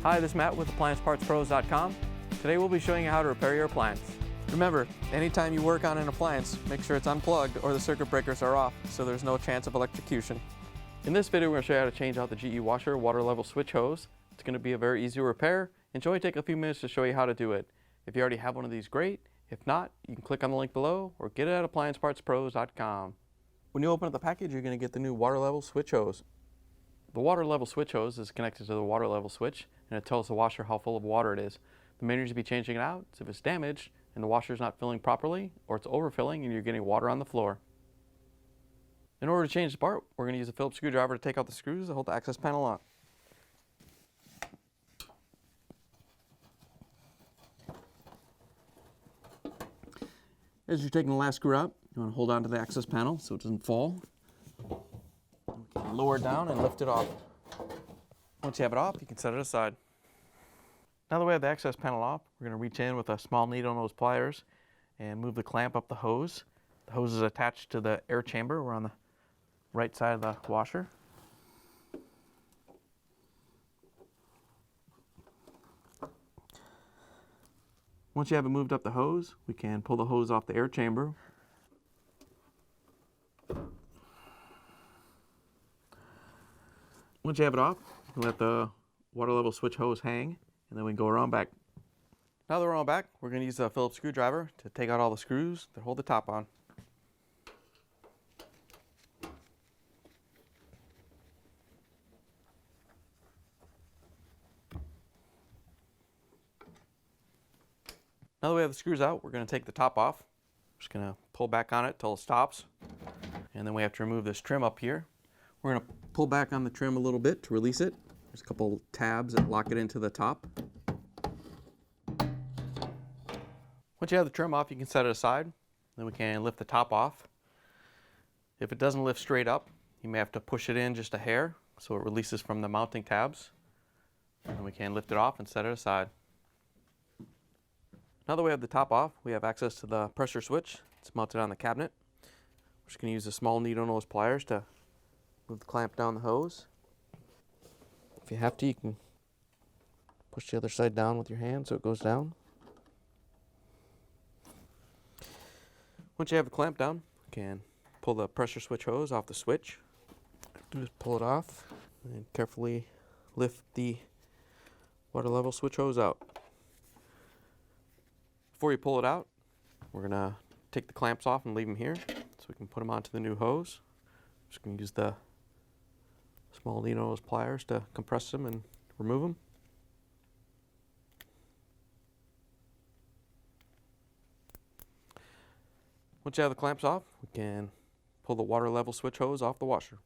Hi, this is Matt with AppliancePartsPros.com. Today we'll be showing you how to repair your appliance. Remember, anytime you work on an appliance, make sure it's unplugged or the circuit breakers are off so there's no chance of electrocution. In this video, we're going to show you how to change out the GE washer water level switch hose. It's going to be a very easy repair, and should only take a few minutes to show you how to do it. If you already have one of these, great. If not, you can click on the link below or get it at AppliancePartsPros.com. When you open up the package, you're going to get the new water level switch hose. The water level switch hose is connected to the water level switch, and it tells the washer how full of water it is. The main reason to be changing it out is if it's damaged and the washer is not filling properly, or it's overfilling and you're getting water on the floor. In order to change the part, we're going to use a Phillips screwdriver to take out the screws that hold the access panel on. As you're taking the last screw out, you want to hold on to the access panel so it doesn't fall. Lower it down and lift it off. Once you have it off, you can set it aside. Now that we have the access panel off, we're going to reach in with a small needle nose pliers and move the clamp up the hose. The hose is attached to the air chamber. We're on the right side of the washer. Once you have it moved up the hose, we can pull the hose off the air chamber. Once you have it off, you can let the water level switch hose hang, and then we can go around back. Now that we're on back, we're going to use a Phillips screwdriver to take out all the screws that hold the top on. Now that we have the screws out, we're going to take the top off. Just going to pull back on it till it stops. And then we have to remove this trim up here. We're going to pull back on the trim a little bit to release it. There's a couple tabs that lock it into the top. Once you have the trim off, you can set it aside. Then we can lift the top off. If it doesn't lift straight up, you may have to push it in just a hair so it releases from the mounting tabs. And we can lift it off and set it aside. Now that we have the top off, we have access to the pressure switch. It's mounted on the cabinet. We're just going to use the small needle nose pliers to move the clamp down the hose. If you have to, you can push the other side down with your hand so it goes down. Once you have the clamp down, you can pull the pressure switch hose off the switch. Just pull it off and carefully lift the water level switch hose out. Before you pull it out, we're going to take the clamps off and leave them here so we can put them onto the new hose. Just going to use the small needle nose pliers to compress them and remove them. Once you have the clamps off, we can pull the water level switch hose off the washer.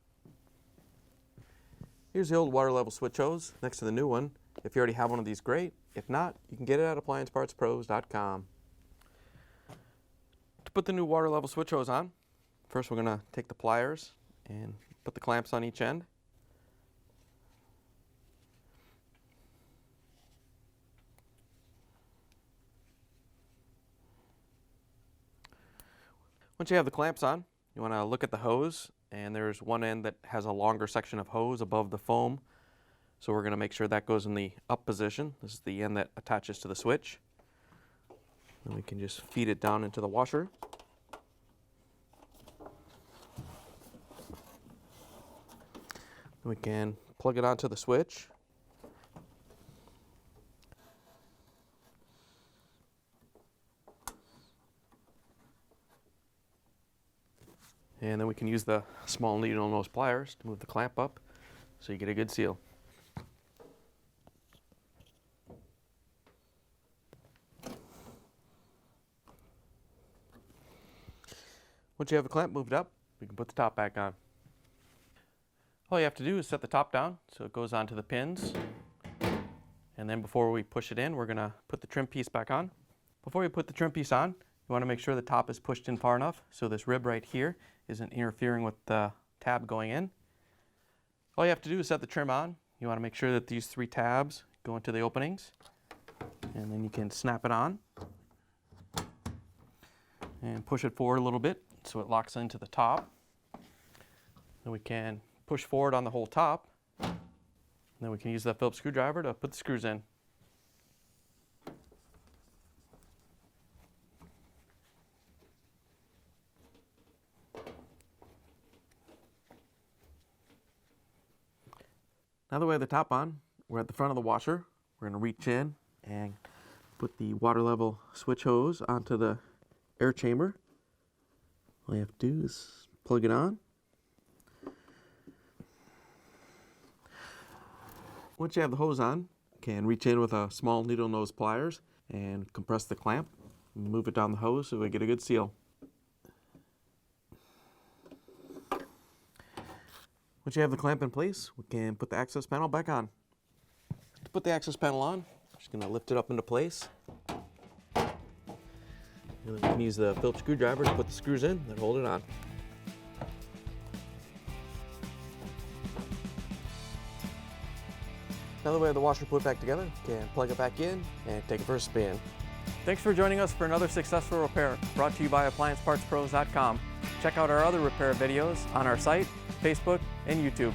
Here's the old water level switch hose next to the new one. If you already have one of these, great. If not, you can get it at AppliancePartsPros.com. To put the new water level switch hose on, first we're going to take the pliers and put the clamps on each end. Once you have the clamps on, you want to look at the hose, and there's one end that has a longer section of hose above the foam. So we're going to make sure that goes in the up position. This is the end that attaches to the switch. And we can just feed it down into the washer. Then we can plug it onto the switch. And then we can use the small needle nose pliers to move the clamp up so you get a good seal. Once you have the clamp moved up, we can put the top back on. All you have to do is set the top down so it goes onto the pins. And then before we push it in, we're going to put the trim piece back on. Before you put the trim piece on, you want to make sure the top is pushed in far enough so this rib right here isn't interfering with the tab going in. All you have to do is set the trim on. You want to make sure that these 3 tabs go into the openings, and then you can snap it on and push it forward a little bit so it locks into the top. Then we can push forward on the whole top. then we can use that Phillips screwdriver to put the screws in. Now that we have the top on, we're at the front of the washer. We're going to reach in and put the water level switch hose onto the air chamber. All you have to do is plug it on. Once you have the hose on, you can reach in with a small needle nose pliers and compress the clamp. Move it down the hose so we get a good seal. Once you have the clamp in place, we can put the access panel back on. To put the access panel on, I'm just going to lift it up into place. And then we can use the Phillips screwdriver to put the screws in and hold it on. Now that we have the washer put back together, you can plug it back in and take it for a spin. Thanks for joining us for another successful repair brought to you by AppliancePartsPros.com. Check out our other repair videos on our site, Facebook, and YouTube.